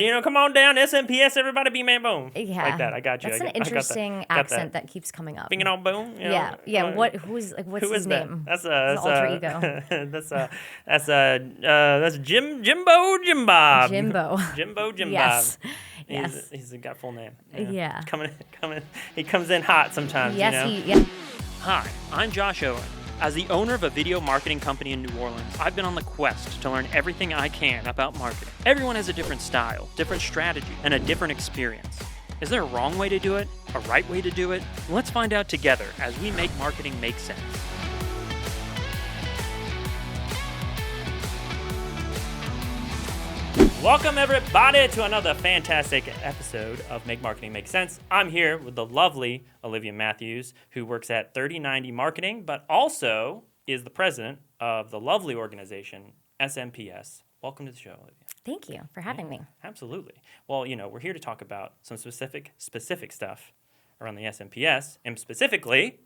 Come on down, SMPS, everybody be man boom. Yeah. Like that. I got you. That's I an interesting accent that keeps coming up. Bing it on boom. Yeah. What's who his is that? name? That's his alter ego. that's Jimbo Jim Bob. Jimbo. Jimbo Jim Yes. Bob. Yes. He's got full name. Yeah. Coming. He comes in hot sometimes. Yes, Hi, I'm Josh Owen. As the owner of a video marketing company in New Orleans, I've been on the quest to learn everything I can about marketing. Everyone has a different style, different strategy, and a different experience. Is there a wrong way to do it? A right way to do it? Let's find out together as we make marketing make sense. Welcome everybody to another fantastic episode of Make Marketing Make Sense. I'm here with the lovely Olivia Matthews, who works at 3090 Marketing, but also is the president of the lovely organization SMPS. Welcome to the show, Olivia. Thank you for having me. Absolutely. Well, we're here to talk about some specific stuff around the SMPS, and specifically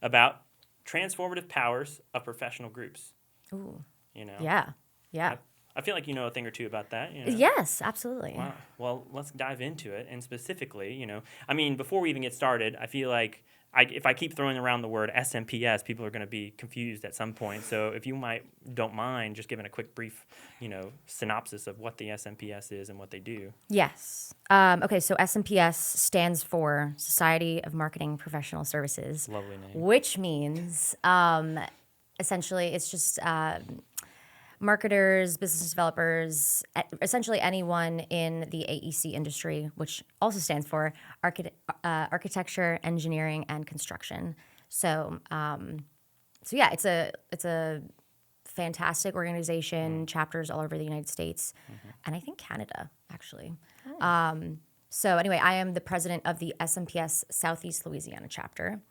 about transformative powers of professional groups. Ooh. Yeah. Yeah. I feel like you know a thing or two about that. Yes, absolutely. Wow. Well, let's dive into it. And specifically, before we even get started, I feel like if I keep throwing around the word SMPS, people are going to be confused at some point. So if you don't mind just giving a quick brief, synopsis of what the SMPS is and what they do. Yes. Okay, so SMPS stands for Society of Marketing Professional Services. Lovely name. Which means essentially it's just marketers, business developers, essentially anyone in the AEC industry, which also stands for architecture, engineering, and construction. So yeah, it's a fantastic organization, chapters all over the United States, and I think Canada, actually. So anyway, I am the president of the SMPS Southeast Louisiana chapter.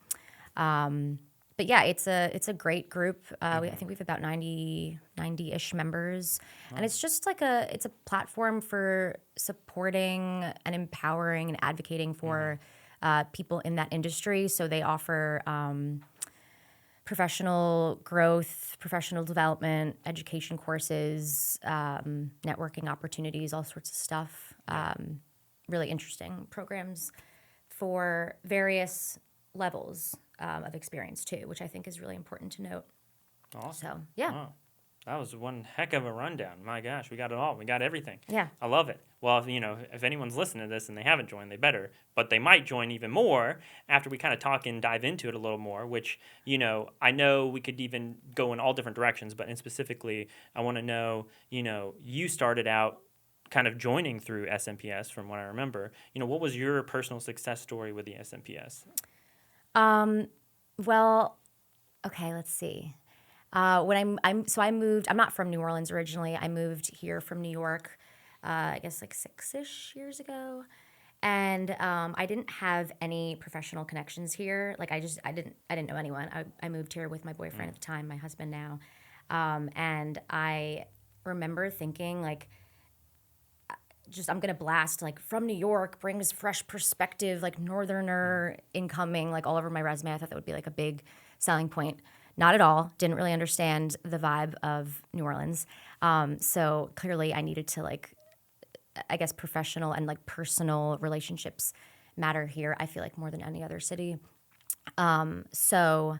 But yeah, it's a great group. I think we have about 90-ish members. Wow. And it's just it's a platform for supporting and empowering and advocating for people in that industry. So they offer professional growth, professional development, education courses, networking opportunities, all sorts of stuff. Really interesting programs for various levels of experience too, which I think is really important to note. Awesome. So, yeah. Wow. That was one heck of a rundown. My gosh, we got it all. We got everything. Yeah. I love it. Well, if anyone's listening to this and they haven't joined, they better. But they might join even more after we kind of talk and dive into it a little more, which, I know we could even go in all different directions, but specifically, I want to know, you started out kind of joining through SMPS from what I remember. What was your personal success story with the SMPS? Well, okay, let's see. When I moved, I'm not from New Orleans originally. I moved here from New York, I guess like 6-ish years ago. And, I didn't have any professional connections here. Like I didn't know anyone. I moved here with my boyfriend at the time, my husband now. And I remember thinking I'm going to blast from New York, brings fresh perspective, northerner incoming, all over my resume. I thought that would be a big selling point. Not at all. Didn't really understand the vibe of New Orleans. So clearly I needed to I guess professional and personal relationships matter here. I feel more than any other city. So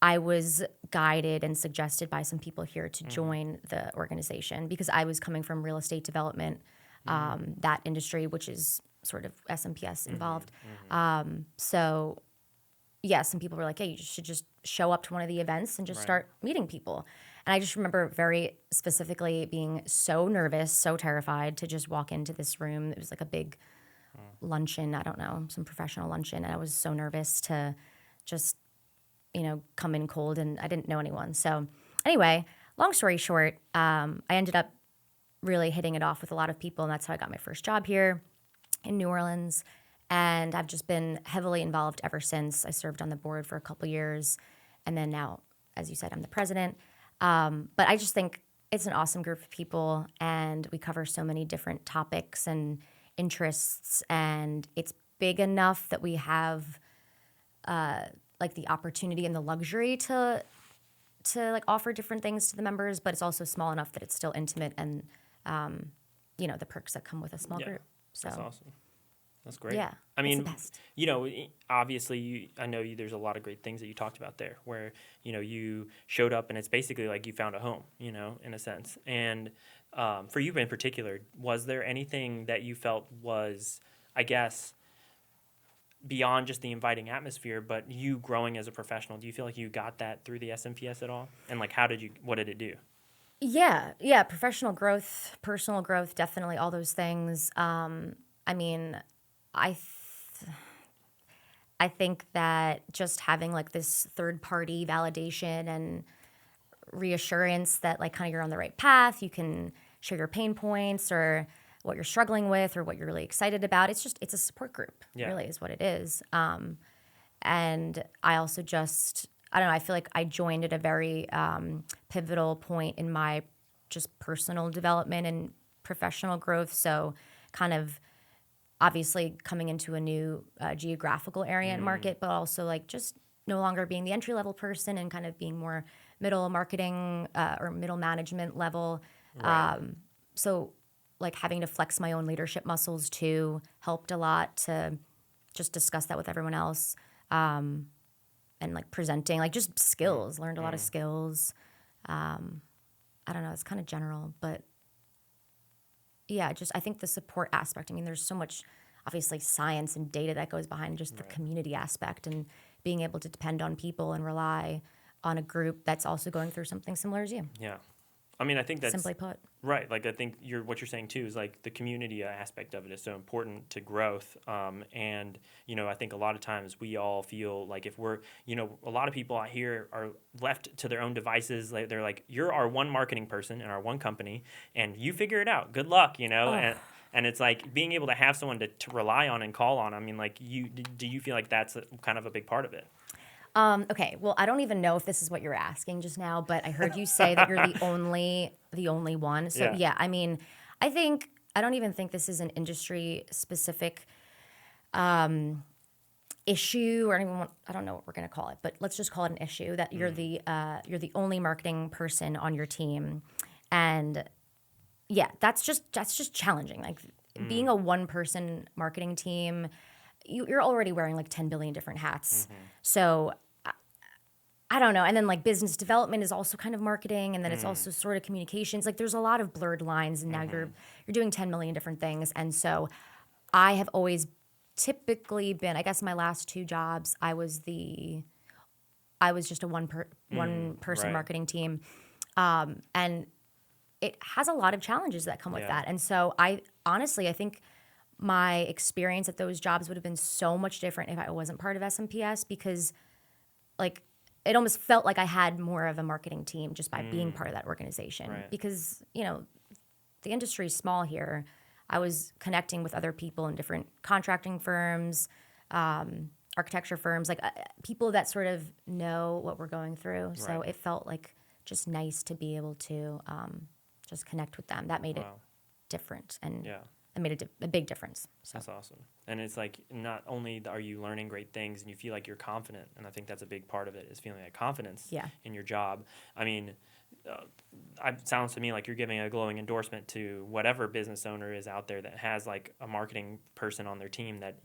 I was guided and suggested by some people here to join the organization because I was coming from real estate development, that industry, which is sort of SMPS involved. So yeah, some people were like, hey, you should just show up to one of the events and just start meeting people. And I just remember very specifically being so nervous, so terrified to just walk into this room. It was a big luncheon, I don't know, some professional luncheon. And I was so nervous to just, come in cold, and I didn't know anyone. So anyway, long story short, I ended up really hitting it off with a lot of people, and that's how I got my first job here in New Orleans. And I've just been heavily involved ever since. I served on the board for a couple years, and then now, as you said, I'm the president. But I just think it's an awesome group of people, and we cover so many different topics and interests, and it's big enough that we have the opportunity and the luxury to offer different things to the members, but it's also small enough that it's still intimate and the perks that come with a small Yeah. group. So That's awesome. That's great. yeah, I it's mean, the best. obviously, I know there's a lot of great things that you talked about there, where you showed up and it's basically like you found a home, in a sense. And for you in particular, was there anything that you felt was, I guess, beyond just the inviting atmosphere, but you growing as a professional? Do you feel like you got that through the SMPS at all? And like, what did it do? Yeah, professional growth, personal growth, definitely all those things. I mean, I I think that just having like this third party validation and reassurance that like kind of you're on the right path, you can share your pain points or what you're struggling with or what you're really excited about. It's a support group, Yeah. really is what it is. And I also I don't know, I feel like I joined at a very pivotal point in my just personal development and professional growth. So kind of obviously coming into a new geographical area and market, but also like just no longer being the entry level person and kind of being more middle marketing or middle management level. Right. So like having to flex my own leadership muscles too helped a lot to just discuss that with everyone else. And like presenting, like just skills, learned a lot of skills. I don't know, it's kind of general, but yeah, just I think the support aspect. I mean, there's so much obviously science and data that goes behind just the community aspect and being able to depend on people and rely on a group that's also going through something similar as you. Yeah. I mean, I think that's Simply put. right. Like, I think what you're saying too is like the community aspect of it is so important to growth. And I think a lot of times we all feel like if we're, a lot of people out here are left to their own devices. Like they're like, you're our one marketing person in our one company, and you figure it out. Good luck, And it's like being able to have someone to rely on and call on. I mean, like, do you feel like that's kind of a big part of it? Okay, well, I don't even know if this is what you're asking just now, but I heard you say that you're the only one. So Yeah. I mean, I don't even think this is an industry specific issue or I don't know what we're going to call it, but let's just call it an issue that you're the only marketing person on your team. And yeah, that's just challenging. Like being a one person marketing team, you're already wearing like 10 billion different hats. So I don't know. And then like business development is also kind of marketing, and then it's also sort of communications. Like there's a lot of blurred lines, and now you're doing 10 million different things. And so I have always typically been, I guess my last two jobs, I was just a one person right. marketing team. And it has a lot of challenges that come with Yeah. that. And so I think my experience at those jobs would have been so much different if I wasn't part of SMPS, because like it almost felt like I had more of a marketing team just by being part of that organization. Right. Because, the industry is small here. I was connecting with other people in different contracting firms, architecture firms, like people that sort of know what we're going through. So Right. it felt like just nice to be able to just connect with them. That made it Wow. different, and Yeah. it made a big difference. So That's awesome. And it's like not only are you learning great things and you feel like you're confident, and I think that's a big part of it is feeling like confidence Yeah. in your job. I mean, it sounds to me like you're giving a glowing endorsement to whatever business owner is out there that has like a marketing person on their team that,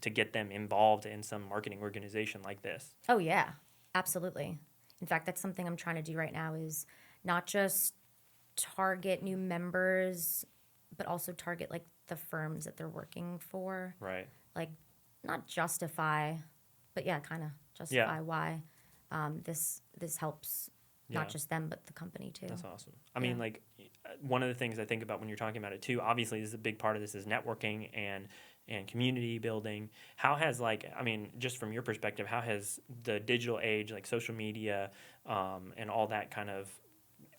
to get them involved in some marketing organization like this. Oh yeah, absolutely. In fact, that's something I'm trying to do right now is not just target new members, but also target like the firms that they're working for. Right. Like not justify, but yeah, kind of justify why this helps Yeah. not just them but the company too. That's awesome. I mean, like, one of the things I think about when you're talking about it too, obviously, this is a big part of this is networking and community building. How has just from your perspective, how has the digital age, like social media, and all that kind of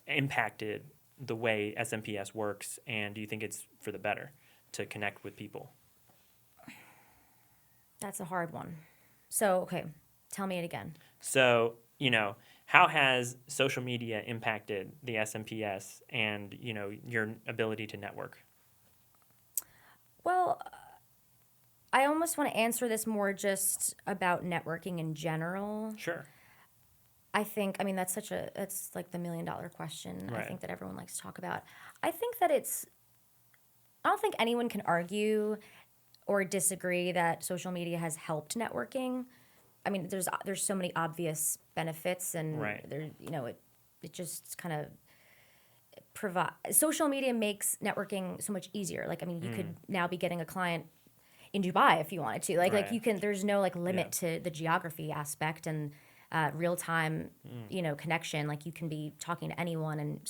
impacted the way SMPS works? And do you think it's for the better to connect with people? That's a hard one. So, okay, tell me it again. So, how has social media impacted the SMPS and, your ability to network? Well, I almost want to answer this more just about networking in general. Sure. I mean, that's like the $1 million question. Right. I think that everyone likes to talk about. I think that it's don't think anyone can argue or disagree that social media has helped networking. I mean, there's so many obvious benefits, and Right. it just kind of provide. Social media makes networking so much easier. Like, I mean, you could now be getting a client in Dubai if you wanted to. Like you Right. can. There's no like limit to the geography aspect and real time, connection. Like you can be talking to anyone and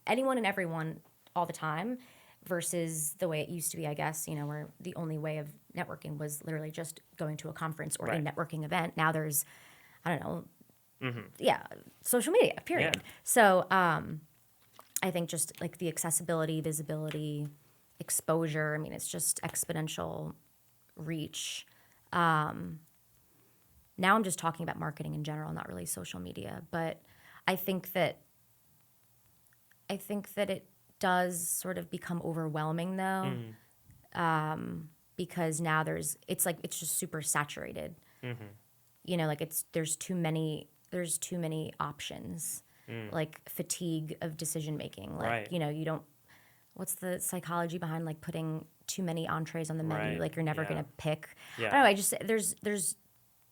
anyone and everyone all the time, versus the way it used to be, I guess. Where the only way of networking was literally just going to a conference or a Right. networking event. Now there's, I don't know, Mm-hmm. yeah, social media. Period. Yeah. So I think just like the accessibility, visibility, exposure. I mean, it's just exponential reach. Now I'm just talking about marketing in general, not really social media. But I think that it does sort of become overwhelming though, because now it's just super saturated. Like there's too many options, like fatigue of decision making. Like Right. you don't. What's the psychology behind like putting too many entrees on the menu? Right. Like you're never Yeah. gonna pick. Yeah. I don't know. I just there's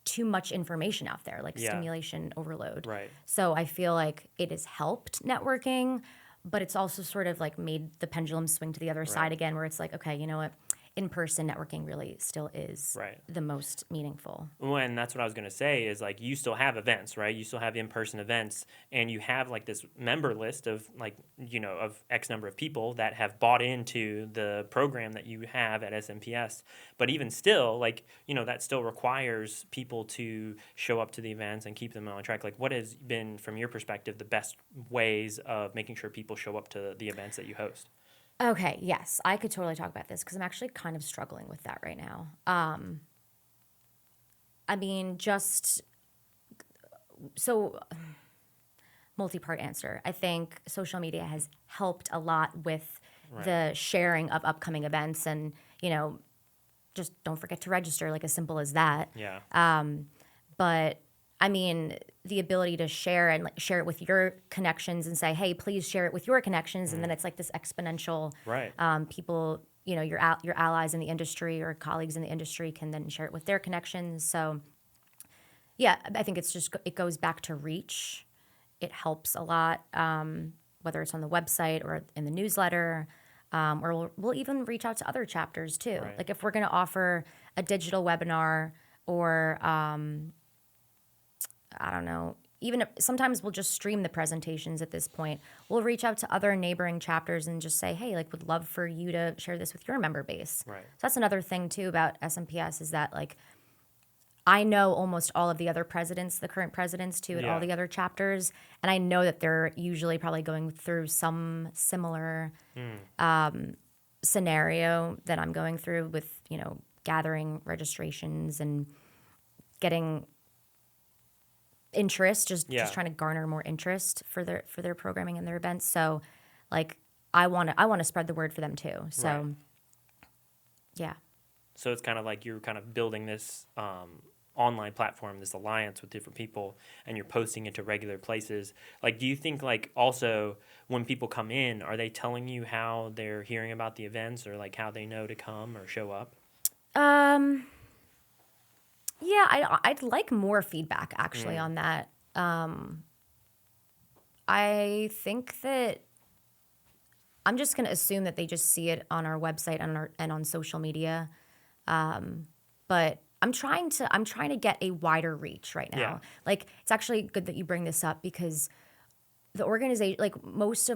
too much information out there, like Yeah. stimulation overload. Right. So I feel like it has helped networking, but it's also sort of like made the pendulum swing to the other side Right. again, where it's like, okay, you know what? In-person networking really still is Right. the most meaningful. Well, and that's what I was going to say is like you still have events, right? You still have in-person events, and you have like this member list of like, of X number of people that have bought into the program that you have at SMPS. But even still, like, that still requires people to show up to the events and keep them on track. Like, what has been, from your perspective, the best ways of making sure people show up to the events that you host? Okay, yes, I could totally talk about this because I'm actually kind of struggling with that right now. I mean, just so multi-part answer. I think social media has helped a lot with Right. the sharing of upcoming events, and just don't forget to register, like as simple as that. Yeah. But I mean, the ability to share and like share it with your connections and say, hey, please share it with your connections, and then it's like this exponential. Right. People, your allies in the industry or colleagues in the industry can then share it with their connections. So, yeah, I think it goes back to reach. It helps a lot, whether it's on the website or in the newsletter, or we'll even reach out to other chapters too. Right. Like if we're going to offer a digital webinar or I don't know. Even sometimes we'll just stream the presentations at this point. We'll reach out to other neighboring chapters and just say, hey, like, would love for you to share this with your member base. Right. So that's another thing, too, about SMPS is that, like, I know almost all of the other presidents, the current presidents, too, at all Yeah. the other chapters. And I know that they're usually probably going through some similar scenario that I'm going through with, gathering registrations and getting interest, just trying to garner more interest for their programming and their events. So, like, I want to spread the word for them too. So, Right. yeah. So it's kind of like you're kind of building this online platform, this alliance with different people, and you're posting it to regular places. Like, do you think, like, also when people come in, are they telling you how they're hearing about the events or like how they know to come or show up? Yeah, I'd like more feedback actually on that. I think that I'm just going to assume that they just see it on our website and on social media. But I'm trying to get a wider reach right now. Yeah. Like, it's actually good that you bring this up because the organization, like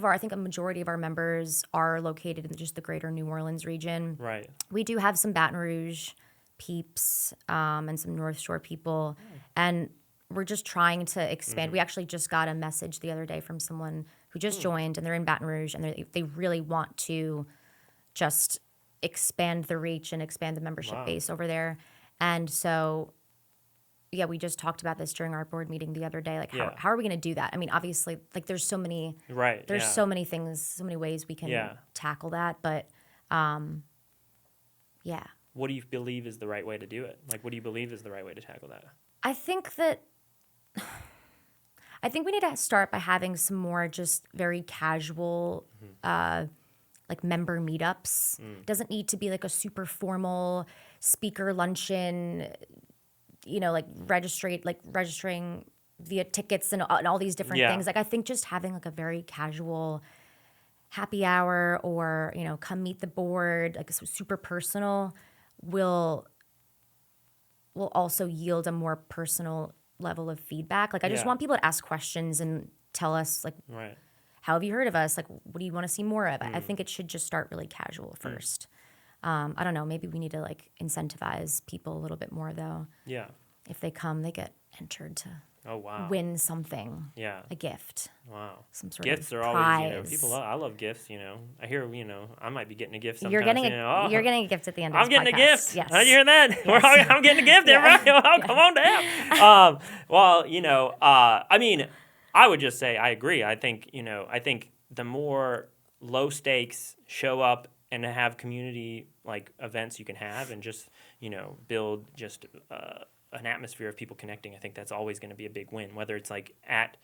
I think a majority of our members are located in just the greater New Orleans region. Right. We do have some Baton Rouge peeps and some North Shore people, and we're just trying to expand. We actually just got a message the other day from someone who just joined, and they're in Baton Rouge, and they really want to just expand the reach and expand the membership base over there. And so, yeah, we just talked about this during our board meeting the other day. Like, how are we going to do that? I mean, obviously, like, there's so many so many things, so many ways we can tackle that. But, yeah. What do you believe is the right way to do it? Like, what do you believe is the right way to tackle that? I think we need to start by having some more just very casual like member meetups. Doesn't need to be like a super formal speaker luncheon, like registering via tickets and all these different Yeah. things. Like I think just having like a very casual happy hour or, come meet the board, like super personal will also yield a more personal level of feedback. Like I just Yeah. want people to ask questions and tell us like, Right. how have you heard of us? Like, what do you want to see more of? I think it should just start really casual first. I don't know. Maybe we need to like incentivize people a little bit more though. Yeah. If they come, they get entered to Oh, wow. win something. Yeah. A gift. Wow. Some sort Gifts of are prize. always, people I love gifts, I hear, I might be getting a gift sometimes. You're getting a gift at the end of I'm this getting podcast. a gift. Yes. Did you hear that? Yes. I'm getting a gift, everybody. Oh, come on down. I mean, I would just say I agree. I think the more low stakes show up and have community like events you can have and just, build just an atmosphere of people connecting, I think that's always going to be a big win. Whether it's like at,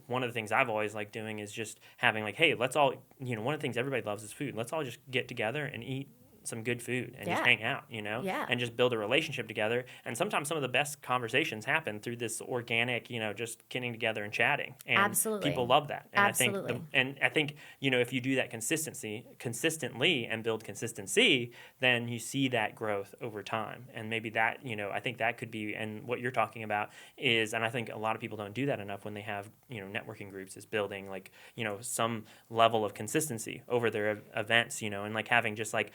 one of the things I've always liked doing is just having like, hey, let's all, one of the things everybody loves is food. Let's all just get together and eat some good food and just hang out, Yeah. and just build a relationship together. And sometimes some of the best conversations happen through this organic, just getting together and chatting. And Absolutely. people love that. And Absolutely. I think, if you do that consistently and build consistency, then you see that growth over time. And maybe that, I think that could be, and what you're talking about is, and I think a lot of people don't do that enough when they have, networking groups, is building like, some level of consistency over their events, and like having just like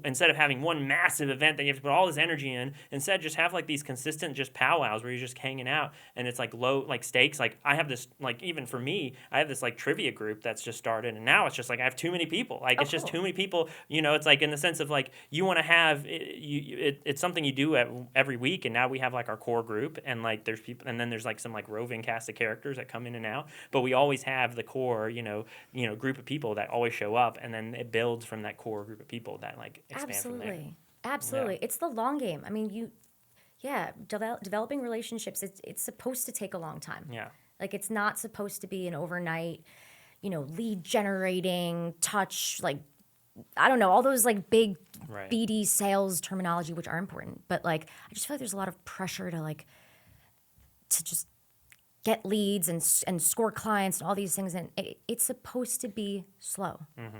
instead of having one massive event that you have to put all this energy in, instead just have like these consistent just powwows where you're just hanging out and it's like low like stakes. Like I have this, like even for me, I have this like trivia group that's just started, and now it's just like I have too many people. Like it's just too many people. It's like in the sense of like you want to have it's something you do every week, and now we have like our core group, and like there's people, and then there's like some like roving cast of characters that come in and out, but we always have the core group of people that always show up, and then it builds from that core group of people that like expand from there. Absolutely. It's the long game. I mean, developing relationships, it's supposed to take a long time. Yeah. Like it's not supposed to be an overnight, lead generating touch, like, I don't know, all those like big Right. BD sales terminology, which are important. But like, I just feel like there's a lot of pressure to just get leads and score clients and all these things. And it's supposed to be slow. Mm-hmm.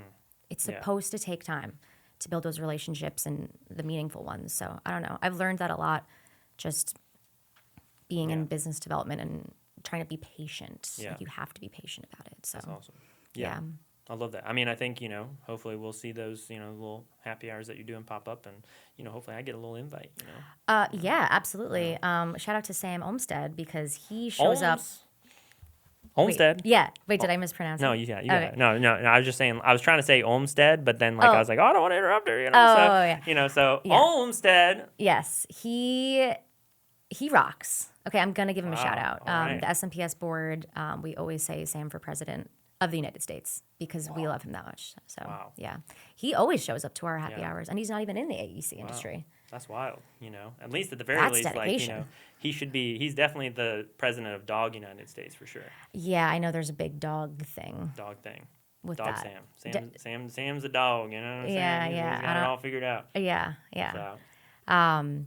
It's supposed to take time to build those relationships and the meaningful ones. So I don't know. I've learned that a lot just being in business development and trying to be patient. Yeah. Like you have to be patient about it. So That's awesome. Yeah. I love that. I mean, I think, hopefully we'll see those, little happy hours that you're doing pop up, and, hopefully I get a little invite, Yeah, absolutely. Shout out to Sam Olmstead because he shows up. Olmstead. Wait, did I mispronounce No, it? you got it. No, I was just saying, I was trying to say Olmstead, but then I was like, I don't want to interrupt her, so Olmstead. Yes, he rocks. Okay, I'm going to give him a shout out. All right. The SMPS board, we always say Sam for president of the United States because we love him that much. So, yeah. He always shows up to our happy hours, and he's not even in the AEC industry. That's wild, At least at the very That's least, dedication. he's definitely the president of Dog United States for sure. Yeah, I know there's a big dog thing. Dog thing. With dog that. Sam's a dog, you know what I'm saying? Yeah. He's got it all figured out. Yeah. So.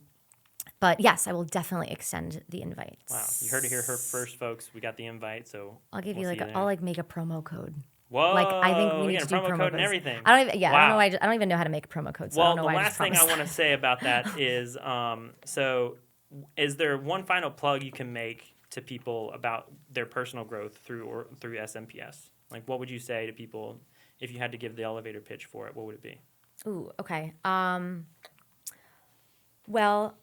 But yes, I will definitely extend the invites. Wow, you heard it here first, folks. We got the invite, so I'll give we'll you I'll make a promo code. Whoa! Like I think we need to do promo code codes and everything. I don't even. Yeah, wow. I don't even know how to make a promo code. So I Well, don't know the why last thing I want to say about that is, so is there one final plug you can make to people about their personal growth through SMPS? Like, what would you say to people if you had to give the elevator pitch for it? What would it be? Ooh, okay. Well,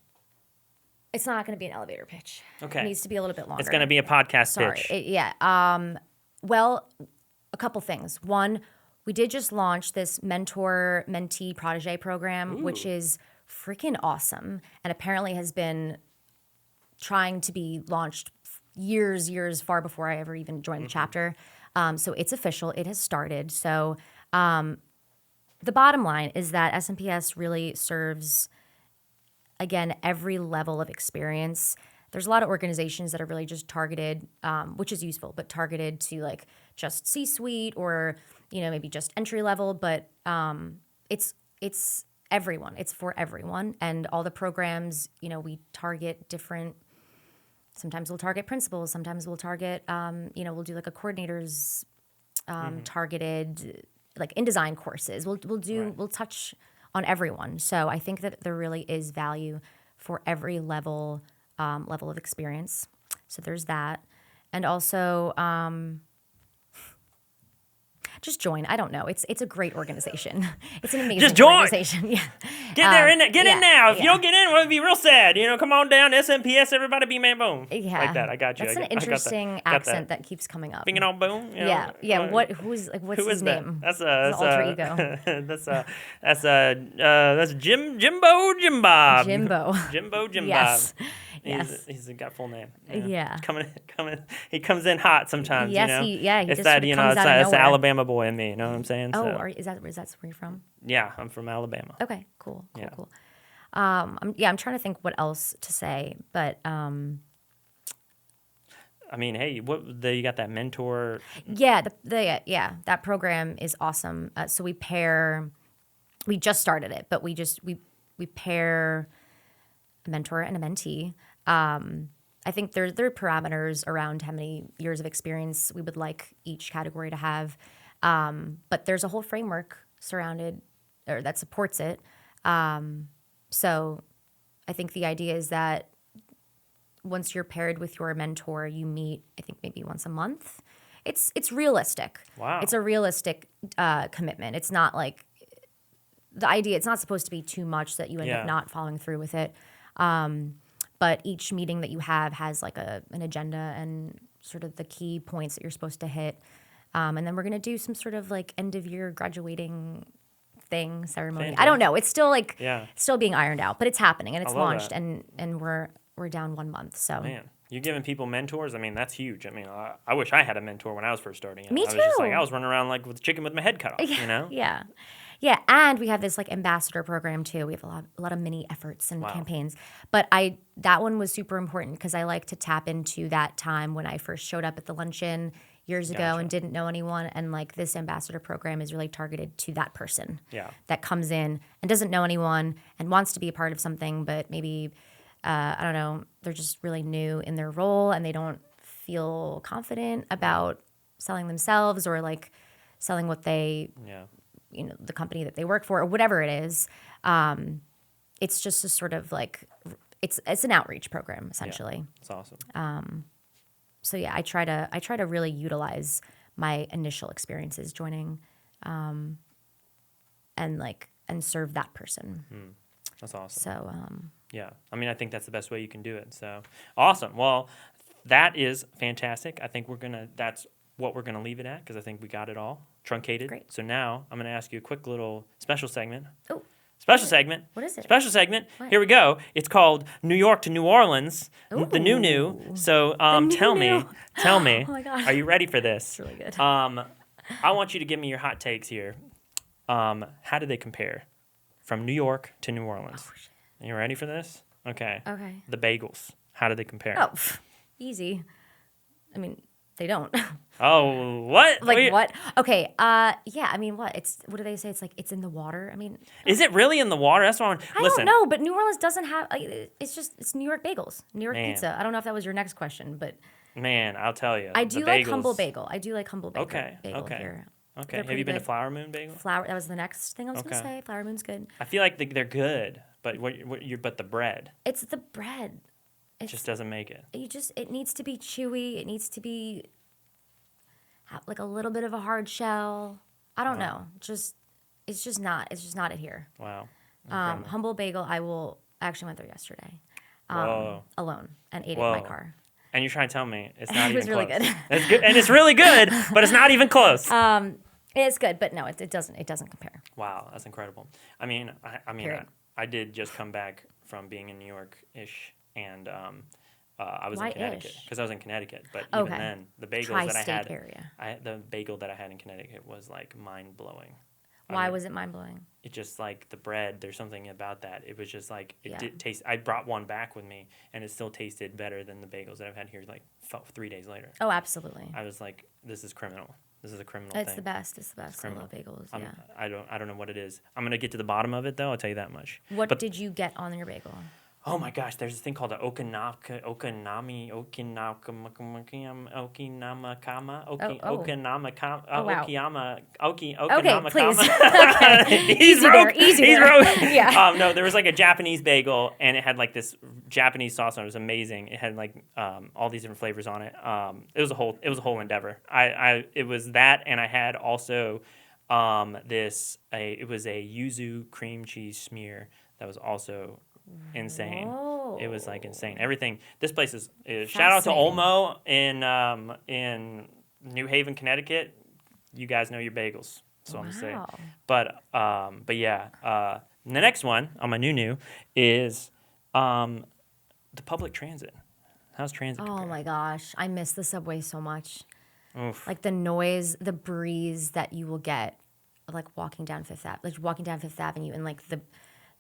it's not going to be an elevator pitch. Okay. It needs to be a little bit longer. It's going to be a podcast pitch. Well, a couple things. One, we did just launch this mentor-mentee protege program, which is freaking awesome, and apparently has been trying to be launched years far before I ever even joined the chapter. So it's official. It has started. So the bottom line is that SMPS really serves, again, every level of experience. There's a lot of organizations that are really just targeted, which is useful, but targeted to like just C-suite or, maybe just entry level, but it's everyone. It's for everyone. And all the programs, we target different. Sometimes we'll target principals. Sometimes we'll target, we'll do like a coordinator's targeted, like InDesign courses. We'll touch on everyone. So I think that there really is value for every level of experience. So there's that. And also, just join. I don't know. It's a great organization. It's an amazing Just join. organization. Yeah. Get there in now. If you don't get in, we'll be real sad. Come on down to SMPS. Everybody be man boom. Yeah. Like that. I got you. That's an interesting accent that keeps coming up. Binging on boom. Yeah. What's who his is name? That's his alter ego. that's Jimbo Jim Bob. Jimbo Jim Yes. Bob. Yes. He's got full name. Yeah. He comes in hot sometimes. Yes, he it's just that sort of comes out of it's the nowhere. Alabama boy in me. You know what I'm saying? Oh, So, is that where you're from? yeah, I'm from Alabama. Okay, cool. Yeah. I'm trying to think what else to say, but I mean, hey, you got that mentor? yeah, that program is awesome. So we just started it, but we pair a mentor and a mentee. I think there are parameters around how many years of experience we would like each category to have, but there's a whole framework that supports it. So I think the idea is that once you're paired with your mentor, you meet, I think maybe once a month. It's realistic. Wow. It's a realistic commitment. It's not like the idea. It's not supposed to be too much that you end up not following through with it. But each meeting that you have has like an agenda and sort of the key points that you're supposed to hit. And then we're going to do some sort of like end of year graduating ceremony. Fantastic. I don't know. It's still still being ironed out, but it's happening and it's launched that. and we're down 1 month. So Man, you're giving people mentors. I mean, that's huge. I mean, I wish I had a mentor when I was first starting. Me I was just too. like, I was running around like with a chicken with my head cut off. Yeah. Yeah, and we have this like ambassador program too. We have a lot of mini efforts and campaigns. But that one was super important because I like to tap into that time when I first showed up at the luncheon years ago and didn't know anyone. And like this ambassador program is really targeted to that person that comes in and doesn't know anyone and wants to be a part of something, but maybe I don't know, they're just really new in their role and they don't feel confident about selling themselves or like selling what they the company that they work for or whatever it is. It's just a sort of like it's an outreach program essentially. That's awesome. So yeah, I try to really utilize my initial experiences joining, and serve that person. That's awesome. So yeah, I mean, I think that's the best way you can do it. So awesome. Well, that is fantastic. I think that's what we're gonna leave it at because I think we got it all truncated. Great. So now I'm gonna ask you a quick little special segment. Oh. Special segment. What is it? Special segment. What? Here we go. It's called New York to New Orleans. The new. So tell me. Oh my gosh. Are you ready for this? It's really good. I want you to give me your hot takes here. How do they compare from New York to New Orleans? Oh, shit. Are you ready for this? Okay. Okay. The bagels. How do they compare? Oh, easy. I mean, they don't. Oh, what? Like what? Okay. Yeah. I mean, what? What do they say? It's like it's in the water. I mean, is it really in the water? That's what I don't know. But New Orleans doesn't have. It's New York bagels, New York pizza. I don't know if that was your next question, but man, I'll tell you. I do like humble bagel. I do like humble bagel. Bagel here. Okay. Have you been to Flower Moon Bagel? That was the next thing I was gonna say. Flower Moon's good. I feel like they're good, but but the bread. It's the bread. It just doesn't make it. It needs to be chewy. It needs to be like a little bit of a hard shell. I don't know. It's just not it here. Wow. Humble Bagel. I actually went there yesterday. Alone and ate it in my car. And you're trying to tell me it's not even close. It was really good. It's good, and it's really good, but it's not even close. It's good, but no, it doesn't compare. Wow, that's incredible. I mean, I did just come back from being in New York-ish, and I was in Connecticut because I was in Connecticut. But even then, the bagels that I had, area. the bagel that I had in Connecticut was like mind blowing. Why was it mind-blowing? It just like the bread, there's something about that. It was just like, it Yeah. did taste, I brought one back with me and it still tasted better than the bagels that I've had here like 3 days later. Oh, absolutely. I was like, this is criminal. This is a criminal It's thing. the best. It's the best. I criminal. love bagels. I'm- Yeah. I don't know what it is. I'm going to get to the bottom of it though, I'll tell you that much. What did you get on your bagel? Oh my gosh, there's this thing called the Okinamakama. Okay, please. Okay. Easy there. Yeah. No, there was like a Japanese bagel, and it had like this Japanese sauce on it. It was amazing. It had like all these different flavors on it. It was a whole endeavor. It was that, and I had also it was a yuzu cream cheese smear that was also insane. Whoa. It was like insane. Everything. This place is shout out to Olmo in New Haven, Connecticut. You guys know your bagels. That's what I'm saying. But yeah. The next one on my new is the public transit. How's transit? Oh compared? my gosh, I miss the subway so much. Oof. Like the noise, the breeze that you will get, like walking down Fifth Avenue, and like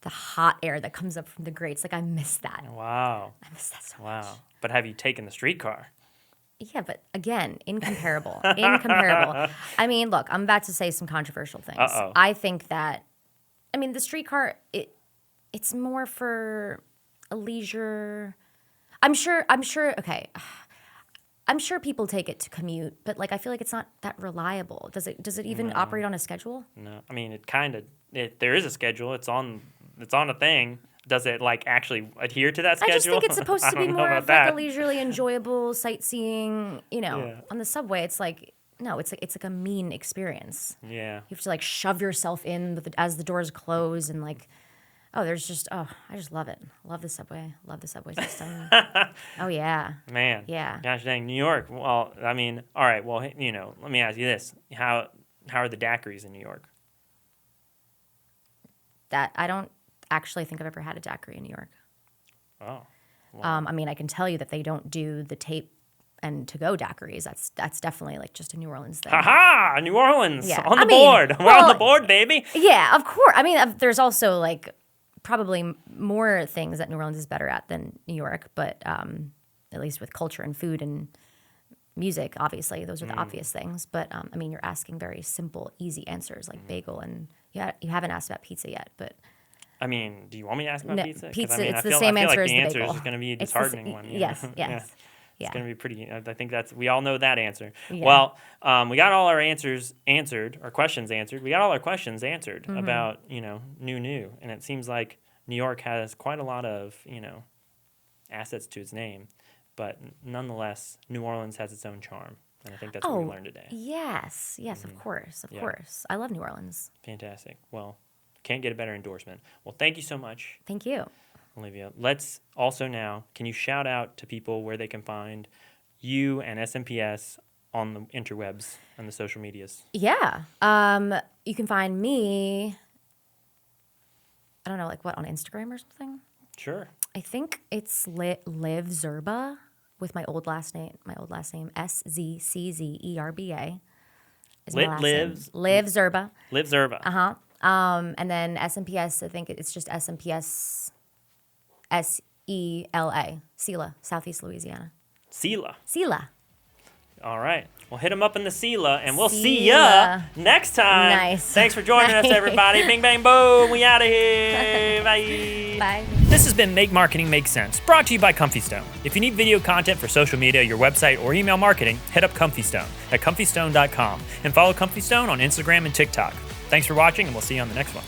the hot air that comes up from the grates. Like I miss that. Wow. I miss that so much. Wow. But have you taken the streetcar? Yeah, but again, incomparable. Incomparable. I mean, look, I'm about to say some controversial things. Uh-oh. I think that, I mean, the streetcar, it's more for a leisure. I'm sure, okay. I'm sure people take it to commute, but like I feel like it's not that reliable. Does it even operate on a schedule? No. I mean, there is a schedule. It's on a thing. Does it like actually adhere to that schedule? I just think it's supposed to be more of that. like a leisurely, enjoyable sightseeing. On the subway, it's like no, it's like a mean experience. Yeah. You have to like shove yourself in as the doors close and like, I just love it. Love the subway. Love the subway system. Oh yeah. Man. Yeah. Gosh dang, New York. Well, I mean, all right. Well, let me ask you this: how are the daiquiris in New York? That I don't actually think I've ever had a daiquiri in New York. Oh. I mean, I can tell you that they don't do the tape and to-go daiquiris. That's definitely like just a New Orleans thing. Ha! New Orleans Yeah. on the board. We're on the board, baby. Yeah, of course. I mean, there's also like probably more things that New Orleans is better at than New York, but at least with culture and food and music, obviously, those are the obvious things. But I mean, you're asking very simple, easy answers like bagel, and you haven't asked about pizza yet, but. I mean, do you want me to ask about pizza? Pizza, I mean, it's the same answer as the bagel. I feel like the answer is going to be a disheartening one. Yes. It's going to be pretty. I think we all know that answer. Yeah. Well, we got all our answers answered, our questions answered. We got all our questions answered about, new. And it seems like New York has quite a lot of, assets to its name. But nonetheless, New Orleans has its own charm. And I think that's what we learned today. Yes, of course. I love New Orleans. Fantastic. Well, can't get a better endorsement. Well, thank you so much. Thank you. Olivia, let's also now, can you shout out to people where they can find you and SMPS on the interwebs and the social medias? Yeah. You can find me, I don't know, like what, on Instagram or something? Sure. I think it's Liv Zerba with my old last name, SZCZERBA. Liv Zerba. Liv Zerba. Uh-huh. And then SMPS, I think it's just SMPS SELA, SELA, Southeast Louisiana. SELA. All right. Well, hit them up in the SELA, and we'll see SELA. ya next time. Nice. Thanks for joining us, everybody. Bing, bang, boom. We out of here. Bye. Bye. This has been Make Marketing Make Sense, brought to you by Comfystone. If you need video content for social media, your website, or email marketing, hit up Comfystone at comfystone.com and follow Comfystone on Instagram and TikTok. Thanks for watching, and we'll see you on the next one.